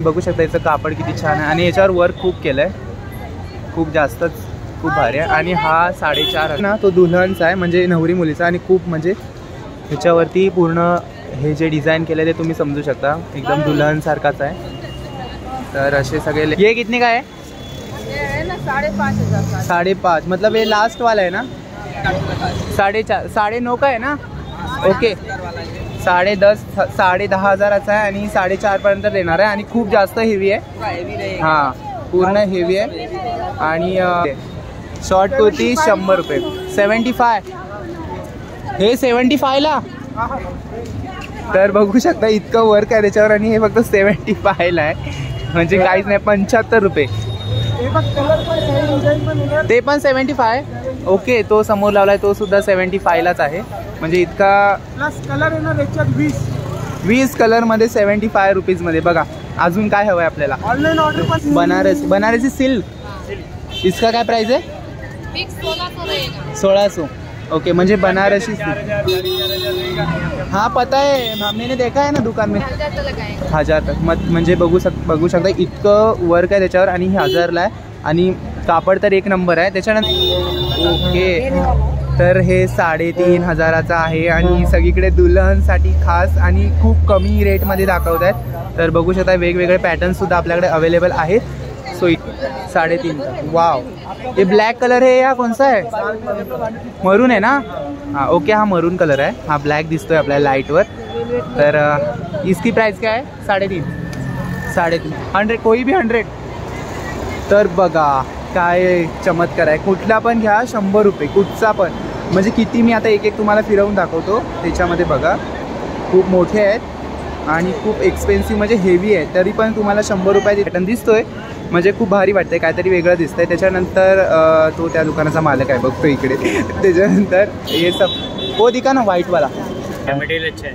बघू शकता याचं कापड किती छान आहे आणि याच्यावर वर्क खूप केलं आहे, खूप जास्तच खूप भारी आहे. आणि हा 4.5 ना तो दुल्हनचा आहे, म्हणजे नवरी मुलीचा, आणि खूप म्हणजे ह्याच्यावरती पूर्ण हे जे डिझाईन केलं ते तुम्ही समजू शकता, एकदम दुल्हन सारखाच आहे. तर असे सगळे ये कितने का है? 5,500. 5.5 मतलब ये लास्ट वाला है ना? 4.5 9.5 का है ना? ओके 10.5 10,000चा आहे आणि 4.5 पर्यंत देणार आहे आणि खूप जास्त हेवी आहे. हां पूर्ण हेवी आहे. आणि शॉर्ट कुर्ती 100 रुपये. 75 हे 75ला. तर बघू शकता इतकं वर्क आहे त्याच्यावर आणि हे फक्त 75ला आहे, म्हणजे काहीच नाही. 75 रुपये. ते पण 75. ओके तो समोर लावलाय तो सुद्धा 75लाच आहे, म्हणजे इतका प्लस कलर आहे ना त्याच्यात 20 कलरमध्ये 75 रुपीजमध्ये. बघा अजून काय हवं आहे आपल्याला. ऑनलाईन ऑर्डर पण बनारसी सिल्क. इसका क्या प्राइस है? 1600. ओके म्हणजे बनारसी सिल्क. हाँ पता है मैंने देखा है ना दुकान में. 1000 तक म्हणजे बघू शकता इतकं वर्क आहे त्याच्यावर आणि हे 1000ला आहे आणि कापड तर 1 नंबर आहे. त्याच्यानंतर ओके तर हे 3,500चा आहे आणि सगळीकडे दुल्हनसाठी खास आणि खूप कमी रेटमध्ये दाखवत आहेत. तर बघू शकता वेगवेगळे पॅटर्नसुद्धा आपल्याकडे अवेलेबल आहेत. सो 3.5. वाव ये ब्लैक कलर है या कौन सा है? मरून आहे ना? हाँ ओके हा मरून कलर आहे. हा ब्लॅक दिसतोय आपल्या लाईटवर. तर इसकी प्राइस काय आहे? 3.5 100 कोई भी 100. तर बघा काय चमत्कार आहे. कुठला पण घ्या 100 रुपये कुठचा पण, म्हणजे किती मी आता एक तुम्हाला फिरवून दाखवतो. त्याच्यामध्ये बघा खूप मोठे आहेत आणि खूप एक्सपेन्सिव्ह म्हणजे हेवी आहे, तरी पण तुम्हाला 100 रुपयाची पॅटर्न दिसतोय, म्हणजे खूप भारी वाटतंय, काहीतरी वेगळं दिसतंय. त्याच्यानंतर तो त्या दुकानाचा मालक आहे बघतो इकडे. त्याच्यानंतर ये सब वो दिखा ना व्हाइट वाला. मटेरियल अच्छा है,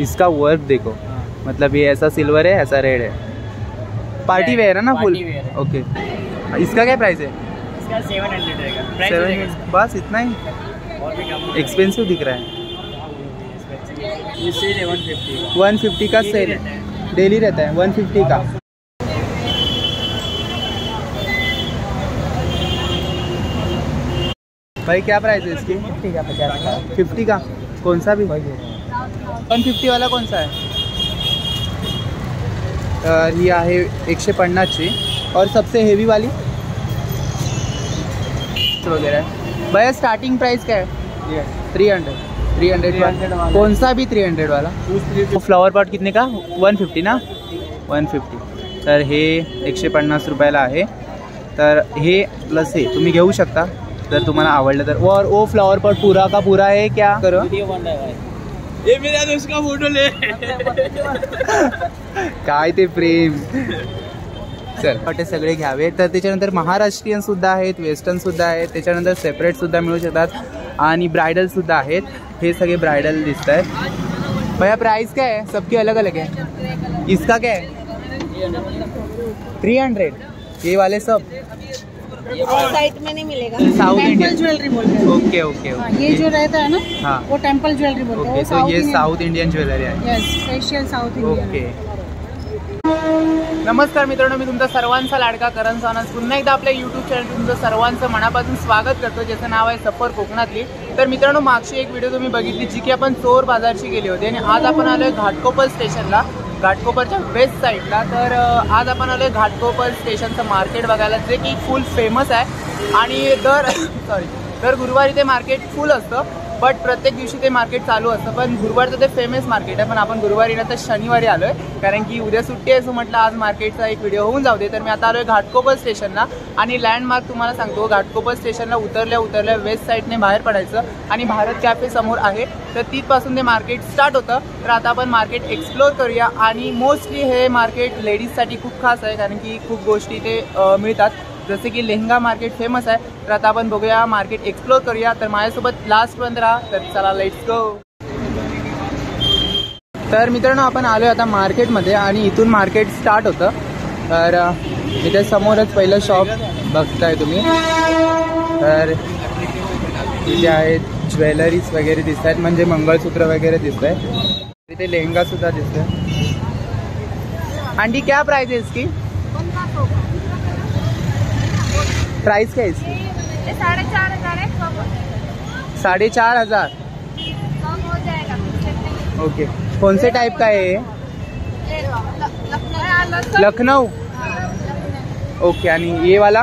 इसका वर्क देखो, मतलब ये ऐसा सिल्वर है ऐसा रेड है, पार्टी वेयर है ना फुल. ओके इसका क्या प्राइस है? इसका 700 रहेगा. 700 बस इतना ही. एक्सपेंसिव दिख रहा है. ये सेल है 150 150 का सेल डेली रहता है. 150 का. भाई क्या प्राइस है इसकी? 50 का 50. 50 का. कौन सा भी? 150 वाला कौन सा है? ही आहे 150ची. और सबसे हेवी वाली वगैरह है. भैया स्टार्टिंग प्राइस क्या है? 300 कौन सा भी 300 वाला. फ्लॉवर पॉट कितने का? 150 ना. 150. तर हे 150 रुपयाला आहे. तर हे प्लस हे तुम्ही घेऊ शकता जर तुम्हाला आवडलं तर. और वो फ्लावर पॉट पूरा का पूरा है क्या करो? ये मेरा दोस्त का फोटो ले. काय ते प्रेम. चल ते सगळे घ्यावे. तर त्याच्यानंतर महाराष्ट्रीयन सुद्धा आहेत, वेस्टर्न सुद्धा आहेत, त्याच्यानंतर सेपरेट सुद्धा मिळू शकतात आणि ब्राइडल सुद्धा आहेत. हे सगळे ब्राइडल दिसत आहेत. भैया प्राइस क्या है? सबकी अलग अलग है. इसका क्या है? 300. ये वाले सब साइड में नहीं मिलेगा. साउथ इंडियन ज्वेलरी बोलते हैं. Okay okay okay. ये जो रहता है ना हाँ वो टेम्पल ज्वेलरी बोलते हैं. ओके तो ये साउथ इंडियन ज्वेलरी आहे. Yes special south Indian. Okay. नमस्कार मित्रांनो, मी तुमचा सर्वांचा लाडका करण सावंत पुन्हा एकदा आपल्या यूट्यूब चॅनल तुमचं सर्वांचं मनापासून स्वागत करतो, ज्याचं नाव आहे सफर कोकणातली. तर मित्रांनो मागची एक व्हिडिओ तुम्ही बघितली जी की आपण चोर बाजारची गेली होती आणि आज आपण आलोय घाटकोपर स्टेशनला, घाटकोपरच्या वेस्ट साईडला. तर आज आपण आलोय घाटकोपर स्टेशनचं मार्केट बघायला, जे की फुल फेमस आहे आणि दर गुरुवारी ते मार्केट फुल असतं, बट प्रत्येक दिवशी ते मार्केट चालू असतं. पण गुरुवारचं ते फेमस मार्केट आहे, पण आपण गुरुवारी ना तर शनिवारी आलोय कारण की उद्या सुट्टी आहे. सो म्हटलं आज मार्केटचा एक व्हिडिओ होऊन जाऊ दे. तर मी आता आलोय घाटकोपर स्टेशनला आणि लँडमार्क तुम्हाला सांगतो. घाटकोपर स्टेशनला उतरल्या वेस्ट साईडने बाहेर पडायचं आणि भारत कॅफे समोर आहे, तर तिथपासून ते मार्केट स्टार्ट होतं. तर आता आपण मार्केट एक्सप्लोर करूया आणि मोस्टली हे मार्केट लेडीजसाठी खूप खास आहे कारण की खूप गोष्टी ते मिळतात, जसे की लेहंगा मार्केट फेमस आहे. तर आता आपण बघूया मार्केट एक्सप्लोर करूया. तर माझ्यासोबत लास्टपर्यंत राहा. तर चला लेट्स गो. तर मित्रांनो आपण आलो आता मार्केटमध्ये आणि इथून मार्केट स्टार्ट होतं. तर इथे समोरच पहिलं शॉप बघताय तुम्ही. तर इथे आहेत ज्वेलरीज वगैरे दिसत आहेत, म्हणजे मंगळसूत्र वगैरे दिसत आहे. इथे लेहंगासुद्धा दिसत आहे. आंटी क्या प्राइस है इसकी? प्राइस क्या है इसकी? 4,500 है। 4,500। कम हो जाएगा। ओके, कौन से टाइप का है ये? लखनऊ। ओके, आणि ये वाला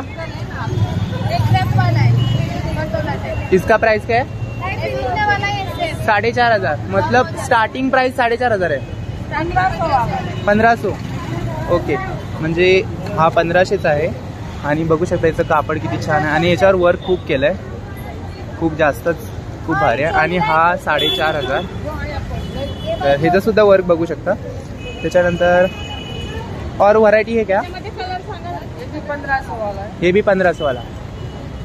इसका प्राइस क्या है? 4,500। मतलब स्टार्टिंग प्राइस 4,500 आहे। 1500। ओके, म्हणजे हा 1500चा आहे आणि बघू शकता याचं कापड किती छान आहे आणि याच्यावर वर्क खूप केलं आहे, खूप जास्तच, खूप भारी आहे। आणि हा 4,500, तर ह्याचं सुद्धा वर्क बघू शकता। त्याच्यानंतर और व्हरायटी है क्या? हे बी 1500 वाला,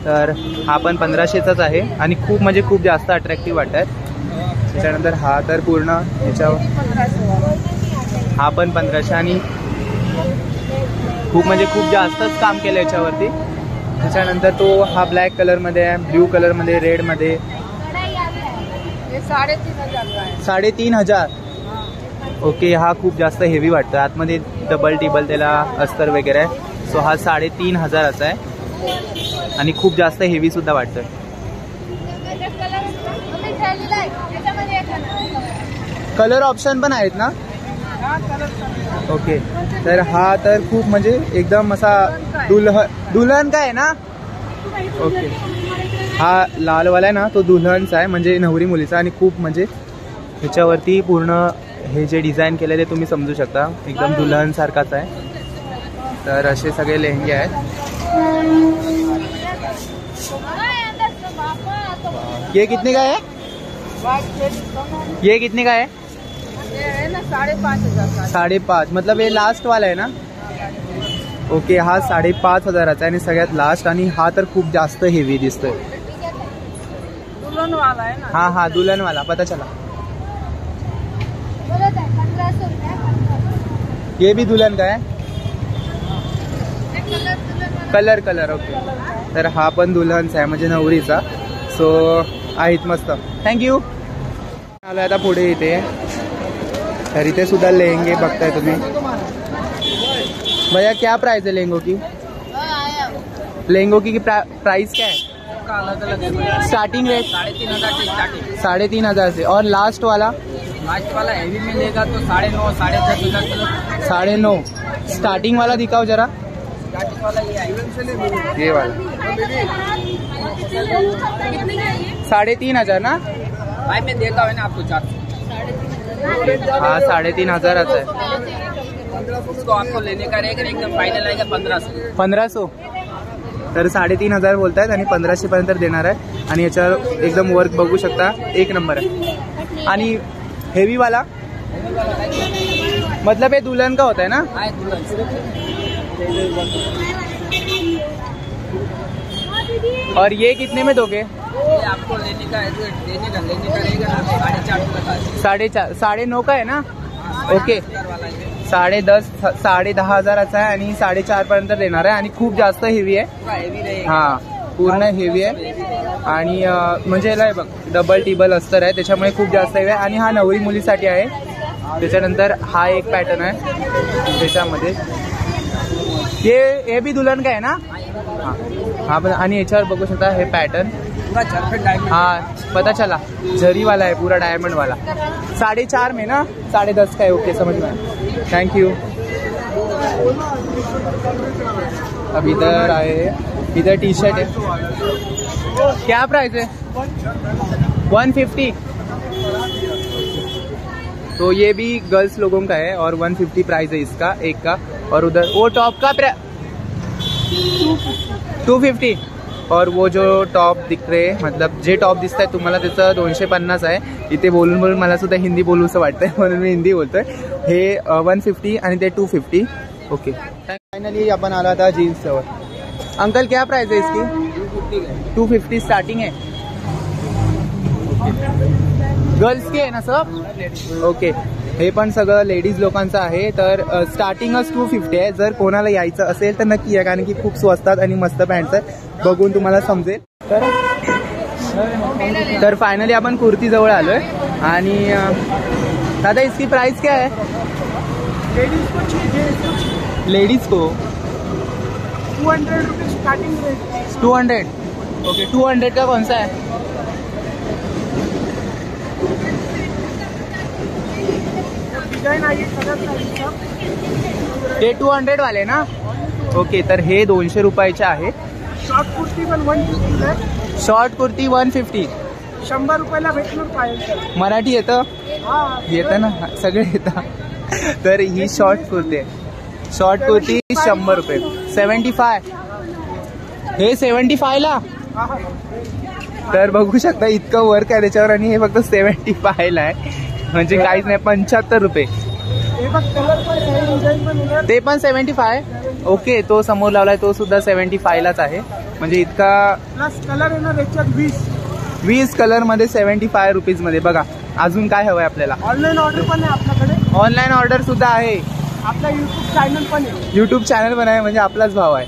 तर हा पण 1500चाच आहे आणि खूप म्हणजे खूप जास्त अट्रॅक्टिव्ह वाटत आहे। त्याच्यानंतर हा तर पूर्ण ह्याच्यावर हा पण 1500 आणि खूप म्हणजे खूप जास्तच काम केलं याच्यावरती। त्याच्यानंतर तो हा ब्लॅक कलरमध्ये आहे, ब्ल्यू कलरमध्ये, रेडमध्ये। 3,500। ओके, हा खूप जास्त हेवी वाटतं, आतमध्ये डबल टिबल त्याला अस्तर वगैरे आहे। सो हा 3,500चा आहे आणि खूप जास्त हेवी सुद्धा वाटतं। कलर ऑप्शन पण आहेत ना? ओके, तर हा तर खूप म्हणजे एकदम असा दुल्हन का आहे ना? ओके, हा लालवाला आहे ना, तो दुल्हनचा आहे, म्हणजे नवरी मुलीचा, आणि खूप म्हणजे ह्याच्यावरती पूर्ण हे जे डिझाईन केलेले तुम्ही समजू शकता, एकदम दुल्हन सारखाच आहे। तर असे सगळे लेहंगे आहेत। ये कितने का है? ये कितने का है? 5,500। मतलब ये लास्ट वाला है ना? ओके, हा 5,500चा आहे आणि सगळ्यात लास्ट, आणि हा तर खूप जास्त हेवी दिसतोय। दुल्हन वाला है ना? हाँ हाँ, दुल्हन वाला, पता चला। ये भी दुल्हन का है? कलर। ओके, तर हा पण दुल्हनचा आहे, म्हणजे नवरीचा। सो आहेत मस्त, थँक्यू। आलो आता पुढे इथे, तर इथे सुद्धा लेहंगे बघताय तुम्ही। भैया क्या प्राइस है लहंगों की? प्राइस क्या है? स्टार्टिंग रेट 3,500 से, और लास्ट वाला हेवी में लेगा तो 9,500 10,000। 9,500। स्टार्टिंग वाला दिखाओ जरा। स्टार्टिंग वाला ये वाला 3,500 ना? भाई मैं देता हूँ ना आपको 400। हाँ, 3,500 है। उसको आपको लेने का रहेगा, एकदम फाइनल आएगा 1500। 1500, तर 3,500 बोलतायत आणि 1500 पर्यंत देणार आहे। आणि याच्यावर एकदम वर्क बघू शकता, एक नंबर आहे। आणि हेवी वाला मतलब ये दुल्हन का होता है ना? और ये कितने में दोगे? आपको लेने का रहेगा 4,500 9,500 का है ना? ओके, 10,500 10,500चा आहे आणि 4,500 पर्यंत देणार आहे आणि खूप जास्त हेवी आहे। हां, पूर्ण हेवी आहे आणि म्हणजे याला बघ डबल टिबल अस्तर आहे, त्याच्यामुळे खूप जास्त हेवी आहे। आणि हा नवरी मुलीसाठी आहे। त्याच्यानंतर हा एक पॅटर्न आहे त्याच्यामध्ये, ये भी दुल्हन का है ना? हाँ पण, आणि याच्यावर बघू शकता हे पॅटर्न हाँ पता चला, जरी वाला है पूरा डायमंड वाला। 4,500 में ना, 10.5 का है। ओके, समझ में आया, थैंक यू। अब इधर आए, इधर टी शर्ट है, क्या प्राइस है? 150। तो ये भी गर्ल्स लोगों का है और 150 प्राइस है इसका एक का। और उधर वो टॉप का 250, और वो जो टॉप दिख रहे मतलब जे टॉप दिसत आहे तुम्हाला त्याचं 250 आहे। इथे बोलून बोलून मला सुद्धा हिंदी बोलूसं वाटतंय म्हणून मी हिंदी बोलतोय। हे 150 आणि ते 250। ओके, फाइनली अपन आला था जीन्स जवळ। अंकल क्या प्राइस है इसकी? 250 स्टार्टिंग है। गर्ल्स के आहे ना सब? ओके, हे पण सगळं लेडीज लोकांचं आहे। तर स्टार्टिंगच 250 आहे। जर कोणाला यायचं असेल तर नक्की या, कारण की खूप स्वस्तात आणि मस्त पॅन्ट्स आहेत, बघून तुम्हाला समजेल। तर फायनली आपण कुर्ती जवळ आलोय आणि दादा इसकी प्राइस क्या है? लेडीज को चाहिए, लेडीज को 200 रुपीज स्टार्टिंग रेट। 200। ओके, 200 का कौन सा है? डिजाइन आई है, कलर आई सब। ते 200 वाले ना? ओके, तर हे 200 रुपयाचे आहे. शॉर्ट कुर्ती पण 150 आहे. शॉर्ट कुर्ती 150. 100 रुपयाला भेटणार पाहिजे. मराठी येतं? हा येतं ना, सगळे येतं. तर ही शॉर्ट कुर्ती आहे. शॉर्ट कुर्ती 100 रुपये. 75. हे 75 ला. तर बघू शकता इतकं वर्क आहे त्याच्यावर आणि हे फक्त 75 ला आहे. म्हणजे काहीच नाही. 75 रुपये. हे बघ कलर पण आहे, डिझाइन पण आहे. ते पण 75. ओके, तो समोर लावलाय तो सुद्धा 75 लाच आहे. म्हणजे इतका प्लस कलर येणार याच्यात 20 कलर मध्ये 75 रुपीज मध्ये. बघा अजून काय हवंय आपल्याला? ऑनलाईन ऑर्डर पण आहे आपल्याकडे. ऑनलाईन ऑर्डर सुद्धा आहे. आपला युट्यूब चॅनल पण आहे. युट्यूब चॅनल पण आहे, म्हणजे आपलाच भाव आहे.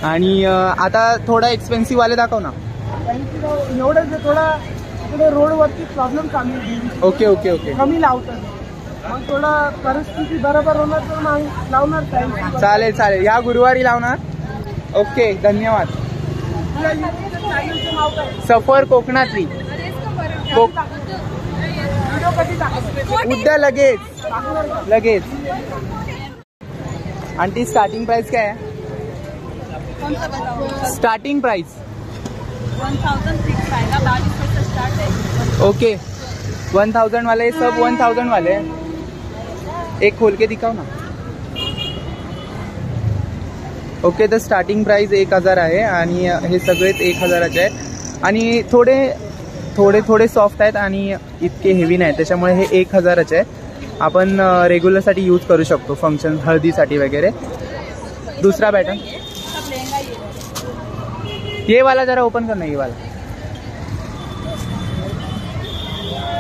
आणि आता थोडा एक्सपेन्सिव्ह वाले दाखव ना. एवढं थोडा इकडे रोडवरती प्रॉब्लेम चालू आहे. ओके ओके ओके, कमी लावतात. मग थोडा परिस्थिती बरोबर होणार तर मग लावणार टाइम. चालेल चालेल. ह्या गुरुवारी लावणार. ओके, धन्यवाद. तुला युट्यूबचं चॅनलचं नाव काय? सफर कोकणातली. व्हिडिओ कधी टाकायचं? उद्या लगेच टाकणार का? लगेच. आंटी स्टार्टिंग प्राइस क्या है? स्टार्टिंग प्राइस 1006 आएगा, 22 से स्टार्ट है। ओके. 1000 वाले सब 1000 वाले हैं. एक खोल के दिखाओ ना. ओके, तर स्टार्टिंग प्राइस 1000 आहे आणि हे सगळेच 1000चे आहेत. आणि थोडे सॉफ्ट आहेत आणि इतके हेवी नाही, त्याच्यामुळे हे 1000चे आहेत. आपण रेग्युलरसाठी यूज करू शकतो, फंक्शन हळदीसाठी वगैरे. दूसरा पैटर्न ये वाला जरा ओपन करना, ये वाला.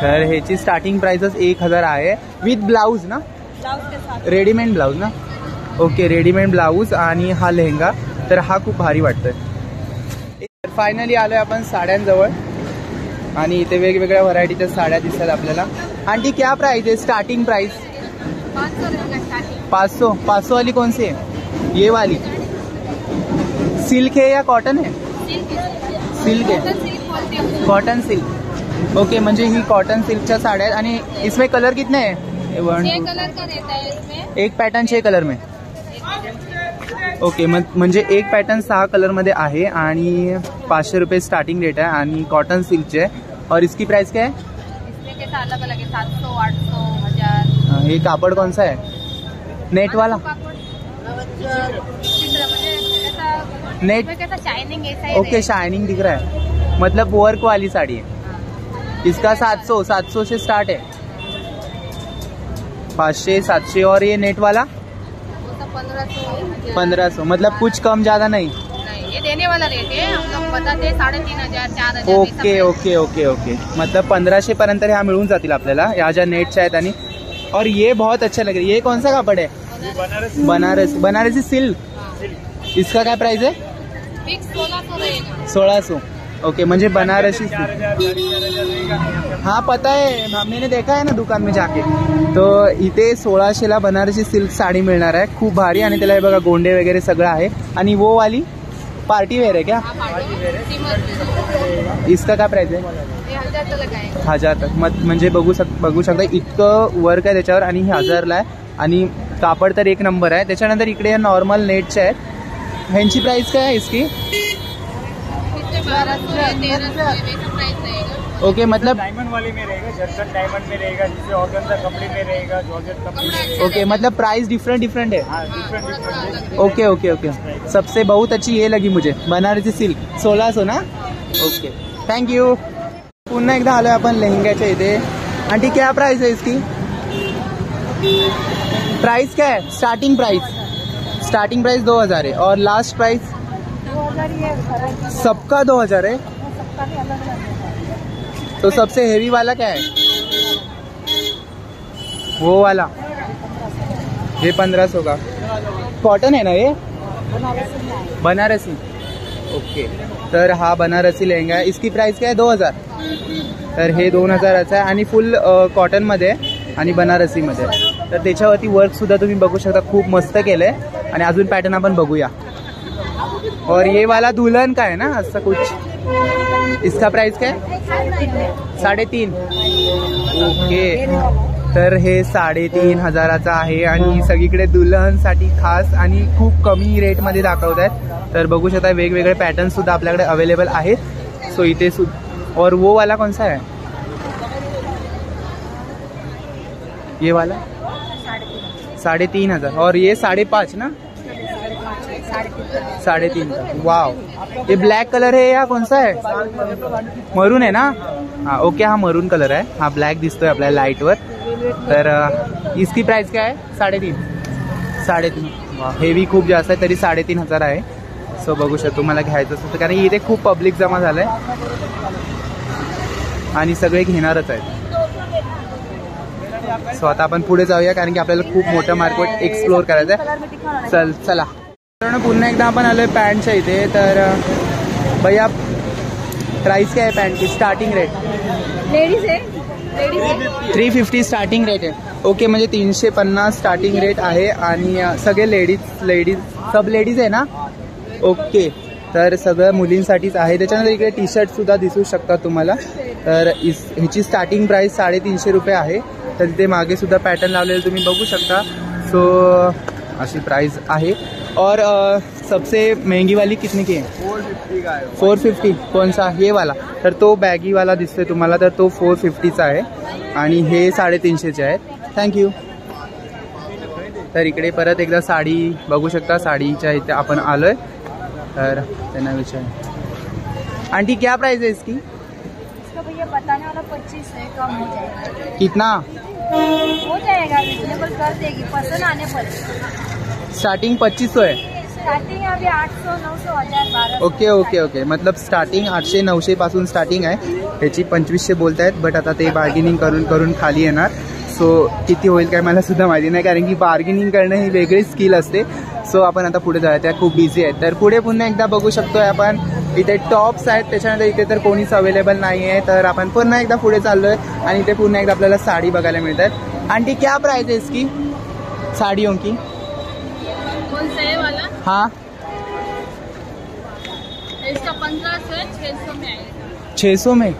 तर ह्याची स्टार्टिंग प्राइसच 1000 आहे विथ ब्लाऊज ना? ब्लाउज के साथ रेडीमेड ब्लाऊज ना? ओके, रेडीमेड ब्लाऊज आणि हा लेहंगा. तर हा खूप भारी वाटतोय. फायनली आलोय आपण साड्यांजवळ आणि इथे वेगवेगळ्या व्हरायटीच्या साड्या दिसतात आपल्याला. आंटी क्या प्राइस है? स्टार्टिंग प्राइस 500 रुपये का स्टार्टिंग. 500 वाली कौन सी है? ये वाली सिल्क है या कॉटन है? सिल्क है. Cotton silk. ओके, म्हणजे ही कॉटन सिल्कच्या साड्या आहेत. आणि इसमें कलर कितने हैं? 6 कलर का रहता है इसमें. एक पॅटर्न 6 कलर में. ओके, म्हणजे एक पॅटर्न 6 कलर मध्ये आहे आणि 500 रुपये स्टार्टिंग रेट आहे आणि कॉटन सिल्कचे आहे. और इसकी प्राइस क्या है? इसमें कैसा अलग अलग है, 700, 800, 1000. ये कापड़ कौन सा है? नेट वाला? नेट. कैसा शाइनिंग ऐसा. ओके, शाइनिंग दिख रहा है, मतलब वर्क वाली साड़ी है. इसका 700 से स्टार्ट है. 500, 700. और ये नेट वाला 1500. मतलब कुछ कम ज्यादा नहीं. ये देने वाला रेट है, हम लोग बताते हैं 3500, 4000. ओके ओके ओके ओके, मतलब 1500 पर्यंत ह्या मिळून जातील आपल्याला, या ज्या नेटच्या आहेत. आणि और ये बहुत अच्छा लग रहा है. ये कौन सा कापड़ है? बनारसी सिल्क. इसका क्या प्राइस है? फिक्स 1600 रहेगा. 1600. ओके, म्हणजे बनारसी सिल्क. हाँ पता है, मैंने देखा है ना दुकान में जाके. तो इथे 1600ला बनारसी सिल्क साडी मिळणार आहे. खूप भारी. आणि त्याला हे बघा गोंडे वगैरे सगळं आहे. आणि वो वाली पार्टी वेयर है क्या? इसका क्या प्राइस है? 1000 तक आहे. 1000 तक. म्हणजे बघू शकता इतकं वर्क आहे त्याच्यावर आणि हे 1000ला आहे. आणि कापड तर एक नंबर आहे. त्याच्यानंतर इकडे नॉर्मल नेटचे आहेत. ह्यांची प्राइस काय आहे इसकी? 1300 प्राइस रहेगा. ओके, मतलब डायमंड वाली में रहेगा, जर्कन डायमंड में रहेगा, जिससे ऑर्गेन्जा कपड़े में रहेगा, जॉर्जेट कपड़े में रहेगा. ओके, मतलब प्राइस डिफरेंट है. हाँ, डिफरेंट. Okay okay okay. सबसे बहुत अच्छी ये लगी मुझे, बनारसी सिल्क. 1600 ना? Okay, thank you. पुन्हा एकदा आलोय आपण लेहंग्याच्या इथे. आंटी क्या प्राइस है इसकी? प्राइस क्या है? स्टार्टिंग प्राइस 2000 है. और लास्ट प्राइस 2000 ही है. सबका 2000 है. सबका भी अलग अलग है. तो सबसे हेवी वाला क्या है? वो वाला. ये 1500 का. कॉटन है ना ये? बनारसी. ओके, तर हा बनारसी लेहंगा आहे. इसकी प्राइस काय आहे? 2000. तर हे 2000चा आहे आणि फुल कॉटन मध्ये आणि बनारसी मध्ये. तर त्याच्यावरती वर्क सुद्धा तुम्ही बघू शकता, खूप मस्त केलंय. आणि अजून पॅटर्न आपण बघूया. और ये वाला दुल्हन का है ना ऐसा कुछ, इसका प्राइस क्या है? 3.5. ओके, तर हे 3,500चा आहे आणि सगळीकडे दुल्हनसाठी खास आणि खूप कमी रेटमध्ये दाखवत आहेत. तर बघू शकता वेगवेगळे पॅटर्न सुद्धा आपल्याकडे अवेलेबल आहेत. सो इथे और वो वाला कौन सा है? ये वाला 3,500 और ये 5.5 ना? 3.5 का. वाव, ये ब्लैक कलर है या कौन सा है? मरून आहे ना? हाँ ओके, हा मरून कलर आहे. हा ब्लॅक दिसतोय आपल्या लाईटवर. तर इसकी प्राइस काय आहे? 3.5. वा, हेवी खूप जास्त आहे, तरी 3,500 आहे. सो बघू शकतो, तुम्हाला घ्यायचं असेल तर, कारण इथे खूप पब्लिक जमा झालंय आणि सगळे घेणारच आहेत. सो आता आपण पुढे जाऊया, कारण की आपल्याला खूप मोठं मार्केट एक्सप्लोर करायचं आहे. चला पुन्हा एकदा आपण आलोय पॅन्टच्या इथे. तर भैया प्राइस काय आहे पॅन्टची? स्टार्टिंग रेट लेडीज है, 350 स्टार्टिंग रेट आहे. ओके, म्हणजे 350 स्टार्टिंग रेट आहे. आणि सगळे लेडीज सब लेडीज आहे ना? ओके, तर सगळं मुलींसाठीच आहे. त्याच्यानंतर इकडे टी शर्ट सुद्धा दिसू शकतात तुम्हाला. तर ह्याची स्टार्टिंग प्राइस 350 रुपये आहे. तर तिथे मागे सुद्धा पॅटर्न लावलेले तुम्ही बघू शकता. सो अशी प्राइस आहे. और सबसे महंगी वाली कितने की है? 450 का है. 450. कौन सा? हे वाला. तर तो बॅगी वाला दिसतोय तुम्हाला, तर तो 450चा आहे आणि हे 350चे आहेत. थँक्यू. तर इकडे परत एकदा साडी बघू शकता. साडीच्या इथे आपण आलोय. तर त्यांना विचार, आंटी क्या प्राइस है इसकी? इसका भैया बताने वाला 25 है, कम हो जाएगा. कितना हो जाएगा, रिजनेबल कर देगी, पसंद आने पर. स्टार्टिंग 2500 है. स्टार्टिंग अभी 800, 900, 1000, 1200. ओके ओके ओके, मतलब स्टार्टिंग 800-900 पासून स्टार्टिंग आहे. ह्याची 2500 बोलतायत, बट आता ते बार्गेनिंग करून करून खाली येणार. सो किती होईल काय मला सुद्धा माहिती नाही, कारण की बार्गेनिंग करणं ही वेगळी स्किल असते. सो आपण आता पुढे जाऊया, त्या खूप बिझी आहेत. तर पुढे पुन्हा एकदा बघू शकतोय आपण, इथे टॉप्स आहेत. त्याच्यानंतर इथे तर कोणीच अवेलेबल नाही आहे. तर आपण पुन्हा एकदा पुढे चाललोय आणि इथे पुन्हा एकदा आपल्याला साडी बघायला मिळतात. आंटी क्या प्राइस है इसकी साड़ियों की? कौन सा है वाला? हाँ, इसका 1500 है, 600 में आएगा. 600 में.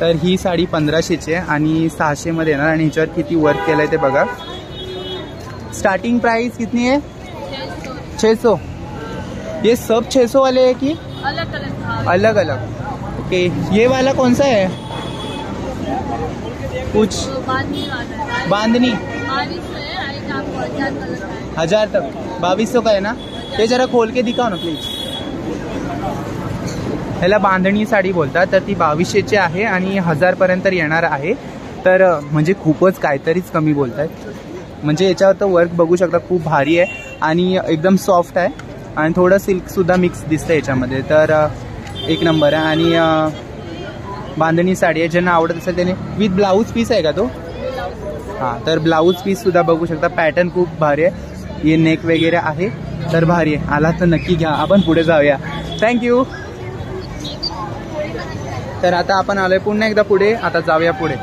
तर ही साडी 1500ची आहे आणि 600 मध्ये येणार. आणि ह्याच्यावर किती वर्क केलंय ते बघा. स्टार्टिंग प्राइस कितनी है? 600. ये सब 600 वाले है कि अलग अलग? अलग अलग. ओके, ये वाला कौन सा है? कुछ बांधनी वाला है. बांधनी 2200 है, आएगा आपको 1000 कलर का है. 1000 तक. 2200 का है ना? ये जरा खोल के दिखाओ ना प्लीज. ह्याला बांधणी साडी बोलतात. तर ती 2200ची आहे आणि 1000 पर्यंत येणार आहे. तर म्हणजे खूपच काहीतरीच कमी बोलतात. म्हणजे याच्यावर तर वर्क बघू शकता, खूप भारी आहे आणि एकदम सॉफ्ट आहे आणि थोडं सिल्कसुद्धा मिक्स दिसतं याच्यामध्ये. तर एक नंबर आहे. आणि बांधणी साडी आहे, ज्यांना आवडत असेल त्याने. विथ ब्लाऊज पीस आहे का तो? हां, तर ब्लाऊज पीससुद्धा बघू शकता. पॅटर्न खूप भारी आहे. हे नेक वगैरे आहे, तर भारी आहे. आला तर नक्की घ्या. आपण पुढे जाऊया. थँक्यू. तर आता आपण आलोय पुन्हा एकदा पुढे. आता जाऊया पुढे.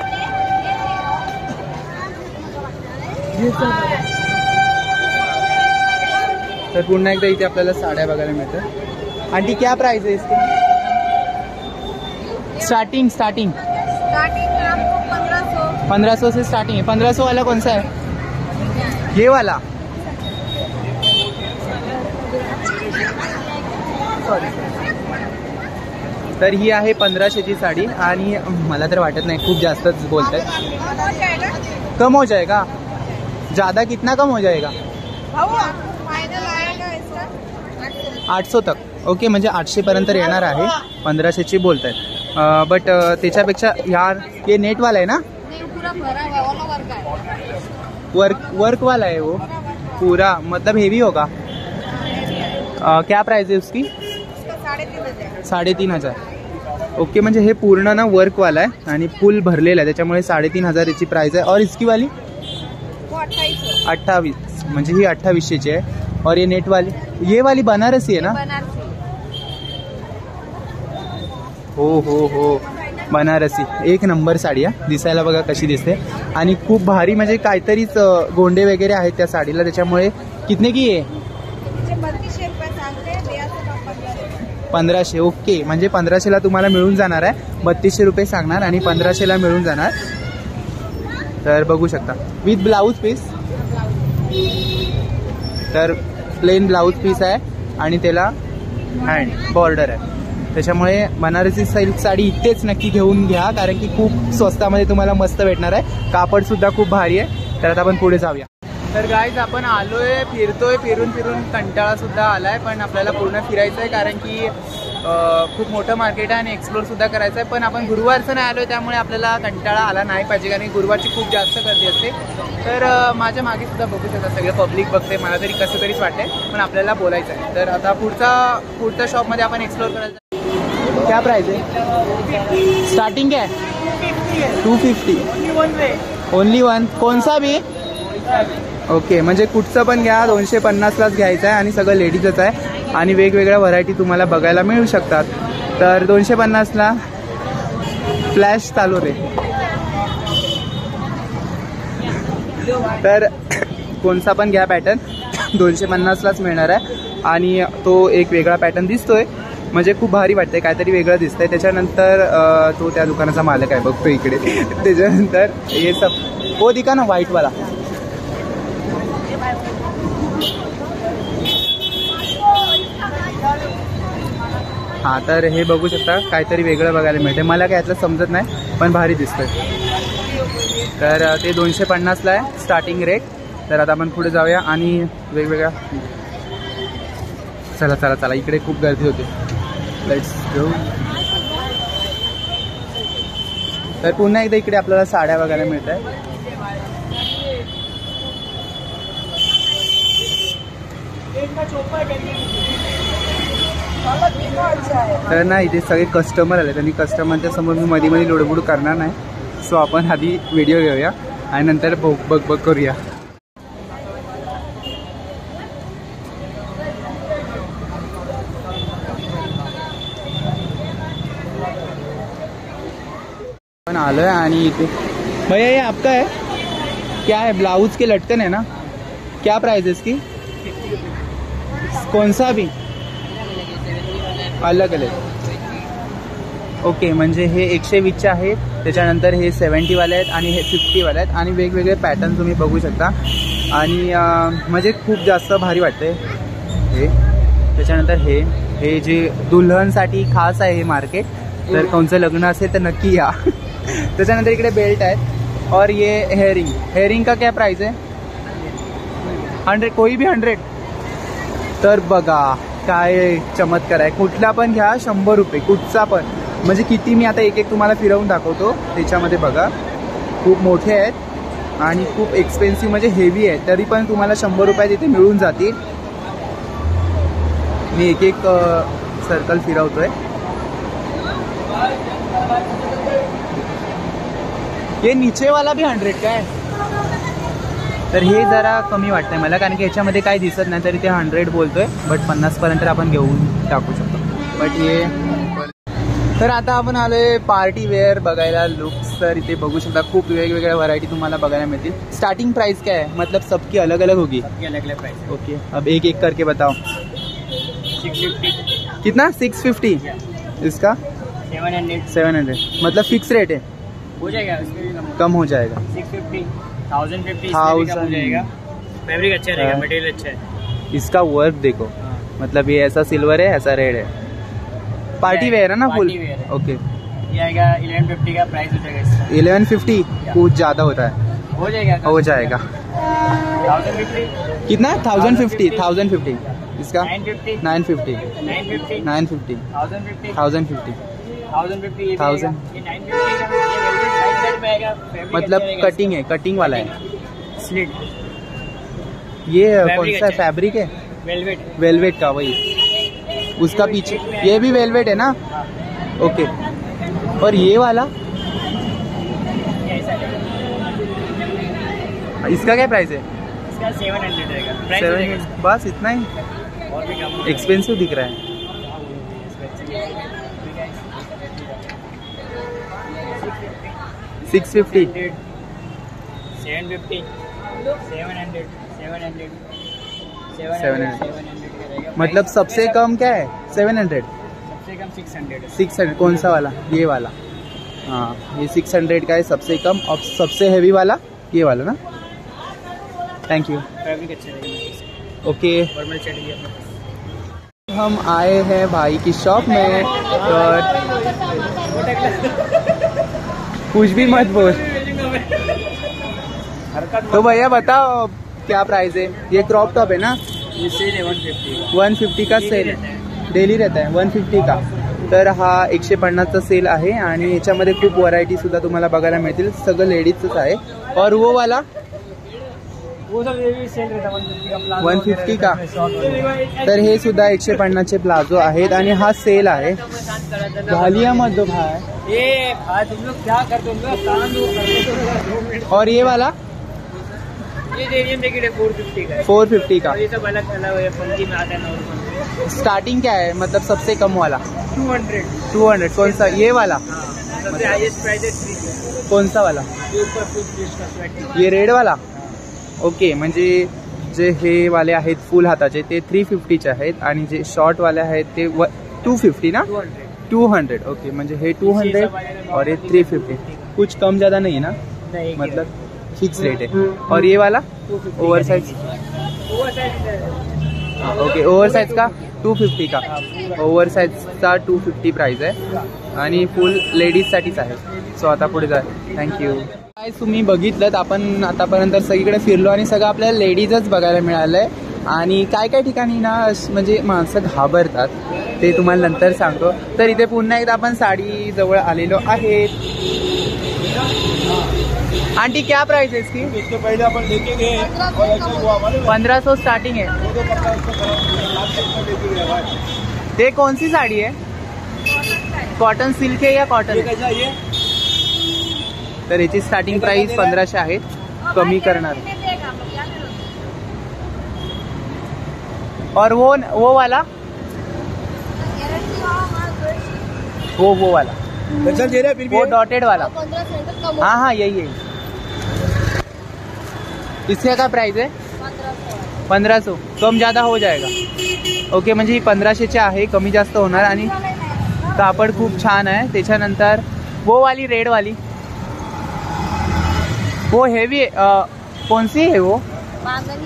तर पुन्हा एकदा इथे आपल्याला साड्या बघायला मिळतात. आंटी क्या प्राइस है इसकी? स्टार्टिंग स्टार्टिंग आपको 1500. 1500 से स्टार्टिंग है. 1500 वाला कौन सा है? ये वाला. तर ही आहे 1500ची साडी आणि मला तर वाटत नाही खूप जास्तच बोलताय. कम हो जाएगा? ज़्यादा कितना कम हो जाएगा? फाइनल आएगा इसका 800 तक. ओके, म्हणजे 800 पर्यंत येणार आहे. 1500ची बोलतायत. बट त्याच्यापेक्षा यार ये नेट वाला है ना? नहीं, पूरा भरा हुआ वाला वर्क है. वर्क वाला है वो पूरा, मतलब हेवी होगा. क्या प्राइस है उसकी? 3,500. ओके, म्हणजे हे पूर्ण ना वर्कवाला आहे आणि फुल भरलेला आहे, त्याच्यामुळे 3,500 याची प्राइस आहे. और इसकी वाली 28, म्हणजे ही 2800ची आहे. और ये नेट वाली, ये वाली बनारसी है ना? बनारसी. हो हो हो, बनारसी एक नंबर साडी आहे. दिसायला बघा कशी दिसते आणि खूप भारी, म्हणजे काहीतरीच गोंडे वगैरे आहेत त्या साडीला, त्याच्यामुळे. कितने की आहे? 1500. ओके, म्हणजे 1500ला तुम्हाला मिळून जाणार आहे. 3200 रुपये सांगणार आणि 1500ला मिळून जाणार. तर बघू शकता विथ ब्लाऊज पीस. तर प्लेन ब्लाऊज पीस आहे आणि त्याला हँड बॉर्डर आहे. त्याच्यामुळे बनारसी सिल्क साडी इथेच नक्की घेऊन घ्या, कारण की खूप स्वस्तामध्ये तुम्हाला मस्त भेटणार आहे. कापडसुद्धा खूप भारी आहे. तर आता आपण पुढे जाऊया. तर गाईज आपण आलोय, फिरतोय, फिरून कंटाळासुद्धा आलाय, पण आपल्याला पूर्ण फिरायचं आहे, कारण की खूप मोठं मार्केट आहे आणि एक्सप्लोरसुद्धा करायचं आहे. पण आपण गुरुवारचं नाही आलोय, त्यामुळे आपल्याला कंटाळा आला नाही पाहिजे, कारण गुरुवारची खूप जास्त गर्दी असते. तर माझ्या मागे सुद्धा बघू शकता सगळे पब्लिक बघते, मला तरी कसं तरीच वाटते, पण आपल्याला बोलायचं आहे. तर आता पुढच्या शॉपमध्ये आपण एक्सप्लोर करायचं. क्या प्राइस है? स्टार्टिंग क्या है? 250. Only one. कौन सा भी? ओके, म्हणजे कुठचं पण घ्या 250लाच घ्यायचं आहे आणि सगळं लेडीजच आहे आणि वेगवेगळ्या व्हरायटी तुम्हाला बघायला मिळू शकतात. तर 250ला फ्लॅश चालू रे. तर कोणता पण घ्या पॅटर्न 250लाच मिळणार आहे आणि तो एक वेगळा पॅटर्न दिसतोय, म्हणजे खूप भारी वाटतंय, काहीतरी वेगळं दिसतंय. त्याच्यानंतर तो त्या दुकानाचा मालक आहे बघतो इकडे. त्याच्यानंतर हे सब हो दिका ना व्हाईटवाला. हां, तर हे बघू शकता काहीतरी वेगळं बघायला मिळते. मला काय यातलं समजत नाही, पण भारी दिसतंय. तर ते 250ला आहे स्टार्टिंग रेट. तर आता आपण पुढे जाऊया आणि वेगवेगळ्या. चला इकडे खूप गर्दी होते. Let's go. तर पुन्हा एकदा इकडे आपल्याला साड्या बघायला मिळत आहे. तर ना इथे सगळे कस्टमर आले, त्यांनी कस्टमरच्या समोर मी मध्ये लोडबुड करणार नाही. सो आपण आधी व्हिडिओ घेऊया आणि नंतर बघ करूया. पण आलोय आणि इथे भैया ये आपका है क्या है? ब्लाउज के लटकन है ना? क्या प्राइस है इसकी? कौन सा भी अलग अलग. ओके, म्हणजे हे 120चे आहेत, त्याच्यानंतर हे 70वाले आहेत आणि हे 50वाले आहेत आणि वेगवेगळे पॅटर्न तुम्ही बघू शकता आणि म्हणजे खूप जास्त भारी वाटते हे. त्याच्यानंतर हे जे दुल्हनसाठी खास आहे हे मार्केट. तर कोणचं लग्न असेल तर नक्की या. त्याच्यानंतर इकडे बेल्ट आहेत और ये हेयरिंग का क्या प्राइस है? 100. कोई भी 100. तर बघा काय चमत्कार आहे. कुठला पण घ्या 100 रुपये, कुठचा पण. म्हणजे किती मी आता एक तुम्हाला फिरवून दाखवतो. त्याच्यामध्ये बघा खूप मोठे आहेत आणि खूप एक्सपेन्सिव्ह, म्हणजे हेवी आहेत, तरी पण तुम्हाला 100 रुपये तिथे मिळून जातील. मी एक सर्कल फिरवतोय. ये नीचे वाला भी 100 का आहे. तर हे जरा कमी वाटतंय मला, कारण की याच्यामध्ये काही दिसत नाही, तरी ते 100 बोलतोय, बट 50पर्यंत आपण घेऊन टाकू शकतो. बट ये तर आता आपण आलोय पार्टी वेअर बघायला लुक्स. तर इथे बघू शकता खूप वेगवेगळ्या व्हरायटी तुम्हाला बघायला मिळतील. स्टार्टिंग प्राइस क्या है? मतलब सबकी अलग अलग होगी? अलग अलग प्राइस. ओके, अब एक करके बताओ. 650. कितना? 650. इसका 700. मतलब फिक्स रेट है? हो जाएगा, कम हो जाएगा. 650, 1050 हो जाएगा. फैब्रिक अच्छा रहेगा, मटेरियल अच्छा है. इसका वर्क देखो, मतलब ये ऐसा सिल्वर है, ऐसा रेड है. पार्टी वेयर है ना फुल? ओके. ये आएगा 1150 का प्राइस हो जाएगा इसका. 1150 कुछ ज़्यादा होता है. हो जाएगा. 1050. कितना? 1050. इसका 950. 950. 950. 950. 1050. 1050. 1050 ये 1000. ये 950 का ये वेलवेट साइड साइड में आएगा. फैब्रिक मतलब अच्छा रहेगा कटिंग है, कटिंग वाला है. इसका. स्लिट. ये फैब्रिक कौन सा अच्छा है. फैब्रिक है? वेलवेट. वेलवेट का, वही उसका पीछे. ये भी वेलवेट है ना? ओके. और ये वाला इसका क्या प्राइस है? इसका 700 रहेगा. प्राइस 700. बस इतना ही. और भी कम. एक्सपेंसिव दिख रहा है. 650 750 700 700 मतलब सबसे कम क्या है 700? सबसे कम 600 600 कौन सा वाला? ये वाला। हाँ ये 600 का है सबसे कम, और सबसे हैवी वाला ये वाला ना। Thank you. फैब्रिक अच्छा रहेगा। ओके फॉर्मल सेट भी अपने पास। हम आए हैं भाई की शॉप में और कुछ भी मत बोल। तो भैया बताओ क्या प्राइस है? ये क्रॉप टॉप है ना? ये सेल है 150 150 का सेल डेली रहता है 150 का। तर हा 150चा सेल आहे आणि याच्यामध्ये खूप व्हरायटी सुद्धा तुम्हाला बघायला मिळतील, सगळं लेडीजच आहे। और वो वाला वो सब ये भी सेल रहता है 150 का। तर हे सुद्धा 150चे प्लाझो आहेत आणि हा सेल आहे। घालिया मत दो भाई। ये भाई तुम लोग क्या करते हो? काम दो करते हो। और ये वाला ये रेडियम जैकेट है 450 का है। 450 का। और ये सब अलग अलग है, पंजी में आता है नॉर्मल। स्टार्टिंग क्या है मतलब सबसे कम वाला? 200 कौन सा? ये वाला सबसे हाईएस्ट प्राइस है 300। कौन सा वाला? ये ऊपर फुल स्लीव्स का स्वेट। ये रेड वाला। ओके म्हणजे जे हे वाले आहेत फुल हाताचे ते 350चे आहेत आणि जे शॉर्ट वाले आहेत ते 250 ना? 200। ओके म्हणजे हे 200 और ये 350। कुछ कम ज़्यादा नहीं है ना? नहीं मतलब फिक्स रेट है। और ये वाला over size? Okay over size का 250 का। ओवर साइजचा 250 प्राइस आहे आणि फुल लेडीजसाठीच आहे। सो आता पुढे जा। थँक्यू। काय तुम्ही बघितलं आपण आतापर्यंत सगळीकडे फिरलो आणि सगळं आपल्याला लेडीजच बघायला मिळालंय आणि काय काय ठिकाणी ना म्हणजे माणसं घाबरतात ते तुम्हाला नंतर सांगतो। तर इथे पुन्हा एकदा आपण साडी जवळ आलेलो आहेत। आंटी क्या प्राइस है इसकी? इसके पहले अपन लेके गए और ऐसे वो हमारे 1500 स्टार्टिंग है। ये कौन सी साड़ी है? कॉटन सिल्क है या कॉटन? कैसा ये? तर याची स्टार्टिंग प्राइस 1500 आहे, कमी करणार। और वो वाला वो वाला कैसा दे रहे फिर भी? वो डॉटेड वाला? हाँ हाँ यही है। इसका क्या प्राइस है? 1500। कम ज़्यादा हो जाएगा। ओके म्हणजे ही 1500ची आहे, कमी जास्त होणार आणि कापड खूप छान आहे। त्याच्यानंतर वो वाली रेड वाली वो हेवी कौन सी है वो?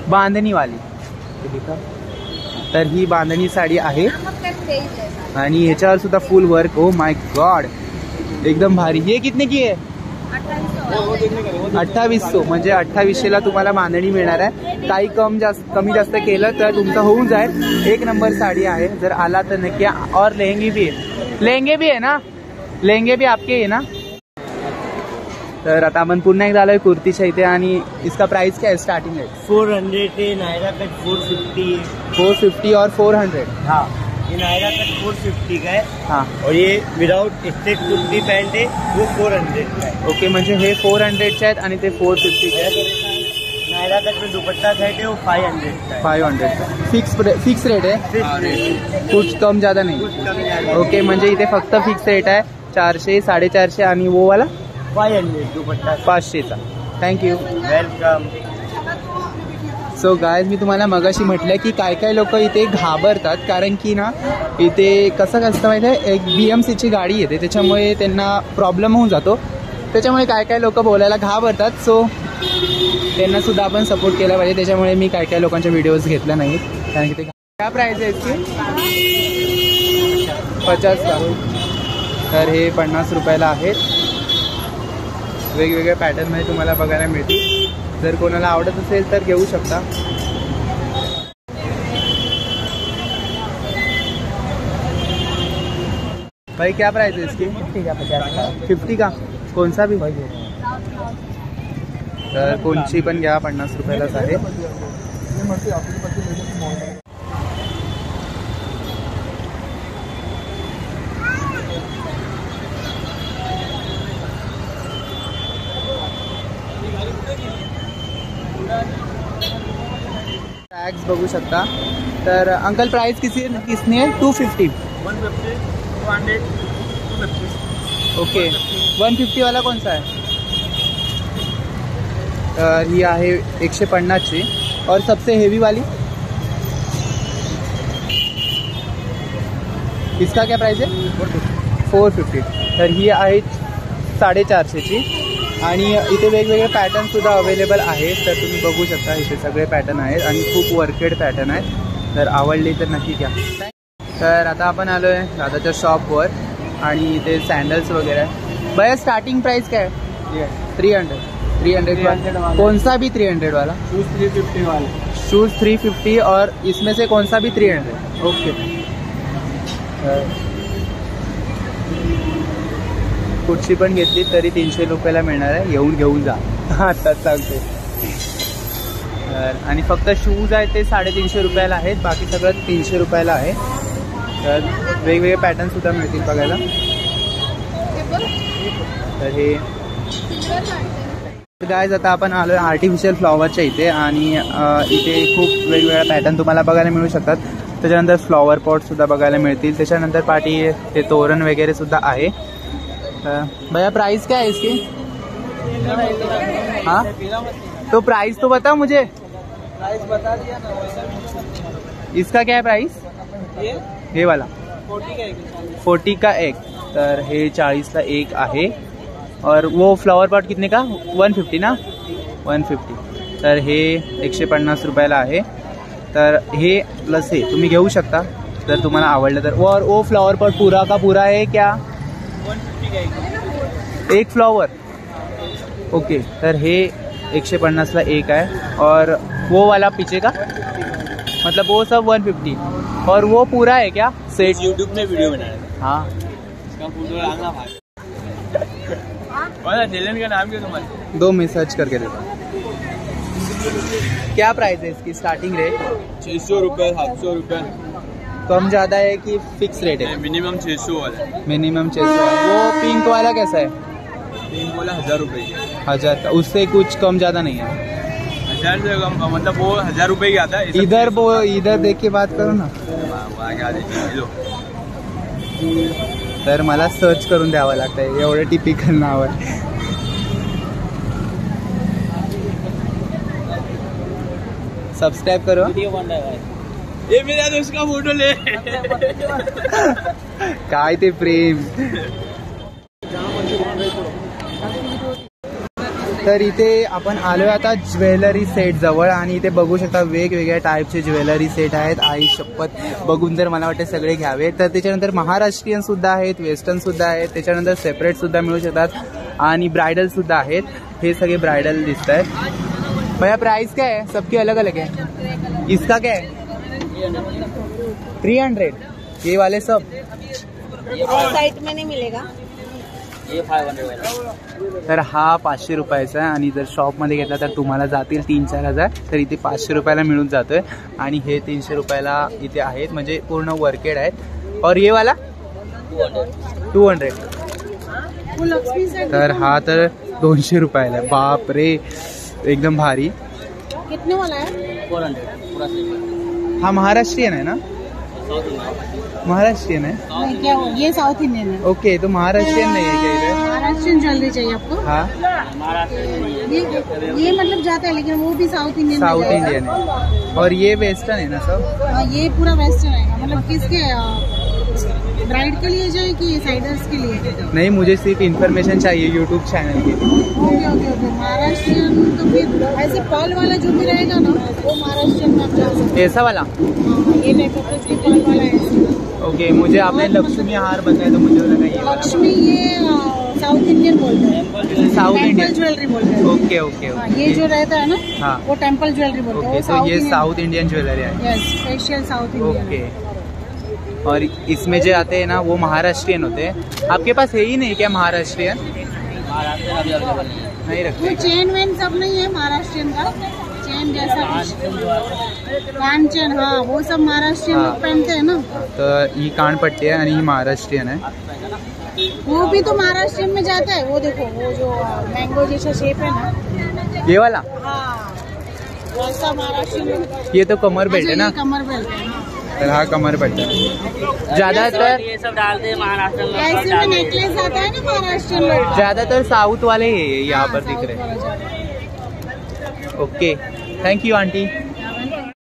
बांधणी वाली। तर ही बांधणी साडी आहे आणि ह्याच्यावर सुद्धा full work. Oh my God एकदम भारी। ये कितने की है? 2800 म्हणजे 2800ला तुम्हाला बांधणी मिळणार आहे। काही कमी जास्त केलं तर तुमचं होऊन जाईल। एक नंबर साडी आहे, जर आला तर नक्की। और लहंगे भी है ना? लहंगे भी आपके है ना? तर आता आपण पुन्हा एकदा आलोय कुर्तीच्या इथे आणि इसका प्राइस क्या है स्टार्टिंग है? 400 है, नायरा कट 450 है। 450 और 400। हाँ ये नायरा कट 450 का है। हाँ और ये विदाउट स्ट्रेट कुर्ती पैंट है वो 400 का है। ओके म्हणजे हे 400चे आहेत आणि ते 450चे आहेत। नायरा कट में दुपट्टा सेट है वो 500 का है। 500 का फिक्स रेट है, कुछ कम ज़्यादा नहीं। ओके म्हणजे इथे फक्त फिक्स रेट आहे 400 450 आणि वो वाला 500 दुपट्टा 500चा। थँक्यू। वेलकम। सो गायज मी तुम्हाला मगाशी म्हटलं की काय काय लोक इथे घाबरतात, कारण की ना इथे कसं असतं माहिती आहे, एक BMCची गाडी येते त्याच्यामुळे त्यांना प्रॉब्लेम होऊन जातो, त्याच्यामुळे काय काय लोक बोलायला घाबरतात। सो त्यांना सुद्धा आपण सपोर्ट केला पाहिजे, त्याच्यामुळे मी काय काय लोकांचे व्हिडिओज घेतले नाहीत, कारण की ते काय प्राइस आहे इसकी? 50 का। तर हे 50 रुपयाला आहेत। वेगवेगळ्या पॅटर्नमध्ये तुम्हाला बघायला मिळतील, जर कोणाला आवडत असेल तर घेऊ शकता। भाई क्या प्राइस है इसकी? 50 का। कौन सा भी? तर कोणची पण घ्या, 50 रुपयालाच आहे। टॅग्स बघू शकता। तर अंकल प्राइस किसनी है? 250 150 200 250। ओके 150 वाला कौन सा है? तर ही आहे 150ची. और सबसे हेवी वाली इसका क्या प्राइस आहे? 450. तर ही आहे 450ची. आणि इथे वेगवेगळे पॅटर्नसुद्धा अवेलेबल आहेत. तर तुम्ही बघू शकता इथे सगळे पॅटर्न आहेत आणि खूप वर्केड पॅटर्न आहेत. तर आवडली तर नक्की घ्या. तर आता आपण आलो आहे दादाच्या शॉपवर आणि इथे सँडल्स वगैरे आहे. भैया स्टार्टिंग प्राइस क्या है? 300 वाला. कौन सा भी 300 वाला? शूज 350 वाले. शूज 350 और इसमें से कौन सा भी 300. ओके. कुठची पण घेतली तरी 300 रुपयाला मिळणार आहे. येऊन घेऊन जा आताच सांगते. आणि फक्त शूज आहे ते 350 रुपयाला आहेत. बाकी सगळं 300 रुपयाला आहे. तर वेगवेगळे पॅटर्नसुद्धा मिळतील बघायला. तर हे गाईज आता आपण आलो आहे आर्टिफिशियल फ्लॉवरच्या इथे. आणि इथे खूप वेगवेगळ्या पॅटर्न तुम्हाला बघायला मिळू शकतात. त्याच्यानंतर फ्लॉवर पॉटसुद्धा बघायला मिळतील. त्याच्यानंतर पाठी ते तोरण वगैरे सुद्धा आहे. भैया प्राइस क्या है इसकी? हाँ तो प्राइस तो बताओ मुझे. प्राइस बता दिया ना. इसका क्या है प्राइस? हे वाला 40 का एक. तर हे 40ला एक आहे. और वो फ्लॉवर पॉट कितने का? 150 ना. 150. तर हे 150 रुपयाला आहे. तर हे प्लस हे तुम्ही घेऊ शकता जर तुम्हाला आवडलं तर. और वो फ्लॉवर पॉट पूरा का पूरा है क्या? 150 का एक फ्लॉवर. ओके. तर हे 150ला एक आहे. और वो वाला पीछे का मतलब वो सब 150. और वो पूरा है क्या सेट? यूट्यूब में वीडियो बनाया. हाँ इसका फोटो डालना भाई. चैनल का नाम क्या तुम्हारा? 2 में सर्च करके देखो. क्या प्राइस है इसकी स्टार्टिंग रेट? 600 रुपये, 700 रुपये. कम ज़्यादा है कि फिक्स रेट है? मिनिमम 600 वाला. मिनिमम 600. वो पिंक वाला कैसा है? पिंक वाला 1000 रुपये. 1000 का. उससे कुछ कम ज़्यादा नहीं है? 1000 से कम मतलब वो 1000 रुपये की आता है. इधर देख के बात करो ना. तर मला सर्च करून द्यावं लागतंय. एवढं टिपिकल नाव आहे. सब्सक्राइब करो. ये मेरा दोस्त का फोटो ले. काय ते प्रेम. तर इथे आपण आलोय आता ज्वेलरी सेट जवळ. आणि इथे बघू शकता वेगवेगळ्या टाईपचे ज्वेलरी सेट आहेत. आई शपथ बघून तर मला वाटतं सगळे घ्यावे. तर त्याच्यानंतर महाराष्ट्रीयन सुद्धा आहेत, वेस्टर्न सुद्धा आहेत. त्याच्यानंतर सेपरेट सुद्धा मिळू शकतात. आणि ब्रायडल सुद्धा आहेत. हे सगळे ब्रायडल दिसत आहेत. भैया प्राइस क्या है? सबके अलग अलग है. इसका क्या है? 300. ये वाले सब साइट में नहीं मिलेगा. ये 500. तर हा 500 रुपयाचा आहे. आणि जर शॉपमध्ये घेतला तर तुम्हाला जातील 3-4 हजार. तर इथे 500 रुपयाला मिळून जातोय. आणि हे 300 रुपयाला इथे आहेत. म्हणजे पूर्ण वर्केड आहेत. और ये वाला 200. तर हा तर 200 रुपयाला आहे. बाप रे एकदम भारी. कितने वाला है? 400 पूरा सेट. हा महाराष्ट्रीयन आहे ना? महाराष्ट्रीयन है? नहीं, क्या हो? ये साउथ इंडियन है. ओके. तो महाराष्ट्रीयन नहीं है क्या इधर? महाराष्ट्रियन ज्वेलरी चाहिए आपको? हाँ ये मतलब जाता है लेकिन वो भी साउथ इंडियन. साउथ इंडियन है. और ये वेस्टर्न है ना सब? हाँ ये पूरा वेस्टर्न है. मतलब किसके ब्राइड के लिए चाहिए कि साइडर्स के लिए? नहीं, मुझे सिर्फ इन्फॉर्मेशन चाहिए यूट्यूब चैनल की. Okay okay okay. महाराष्ट्रियन तो फिर ऐसे पर्ल वाला जो भी रहेगा ना वो महाराष्ट्रियन में आप जा सकते हैं. ऐसा वाला? हाँ, ये टाइप का कुछ भी पर्ल वाला है. ओके. मुझे आपने लक्ष्मी हार बताया तो मुझे लगा ये वाला. लक्ष्मी ये साउथ इंडियन बोलते हैं. साउथ टेम्पल इंडियन ज्वेलरी बोलते हैं. ओके ओके हाँ, ये जो रहता है ना हाँ. वो टेम्पल ज्वेलरी बोलते हैं. ओके. तो ये साउथ इंडियन ज्वेलरी है. Yes special south Indian. Okay. और इसमें जो आते हैं ना वो महाराष्ट्रियन होते हैं. आपके पास है ही नहीं क्या महाराष्ट्रियन? महाराष्ट्र अभी अवेलेबल नहीं है. नहीं वो रखते. चेन वेन सब नहीं है महाराष्ट्रियन का. चेन जैसा कान चेन. हाँ वो सब महाराष्ट्रियन हाँ. लोग पहनते हैं ना. तो ही कानपट्टी है आणि ही महाराष्ट्रीयन है. वो भी तो महाराष्ट्रियन में जाता है. वो देखो वो जो मैंगो जैसा शेप है ना. ये वाला? हाँ वैसा महाराष्ट्रियन. ये तो कमर बेल्ट है ना? कमर बेल्ट है. तर हा कमर बेल्ट है. ज्यादातर ये सब डालते हैं महाराष्ट्र में. ऐसे में नेकलेस आता है ना महाराष्ट्रियन लोग. ज्यादातर साउथ वाले ही यहाँ पर दिख रहे हैं. Okay, thank you aunty.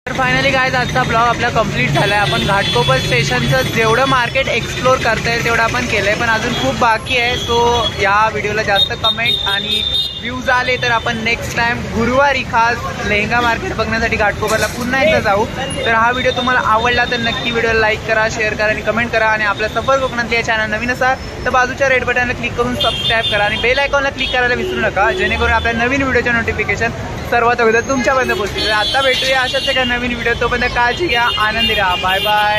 तर फायनली काय आजचा ब्लॉग आपला कंप्लीट झाला आहे. आपण घाटकोपर स्टेशनचं जेवढं मार्केट एक्सप्लोर करता येईल तेवढं आपण केलं आहे, पण अजून खूप बाकी आहे. सो या व्हिडिओला जास्त कमेंट आणि व्ह्यूज आले तर आपण नेक्स्ट टाइम गुरुवारी खास लेहंगा मार्केट बघण्यासाठी घाटकोपरला पुन्हा एकदा जाऊ. तर हा व्हिडिओ तुम्हाला आवडला तर नक्की व्हिडिओला लाईक करा, शेअर करा आणि कमेंट करा. आणि आपल्या सफर कोकणातली या चॅनल नवीन असाल तर बाजूच्या रेड बटनला क्लिक करून सबस्क्राईब करा आणि बेल आयकॉनला क्लिक करायला विसरू नका, जेणेकरून आपल्या नवीन व्हिडिओचे नोटिफिकेशन सर्वात अगोदर तुमच्यापर्यंत पोहोचतील. आता भेटूया अशाच एका नवीन व्हिडिओ. तोपर्यंत काळजी घ्या, आनंदी राहा. Bye bye.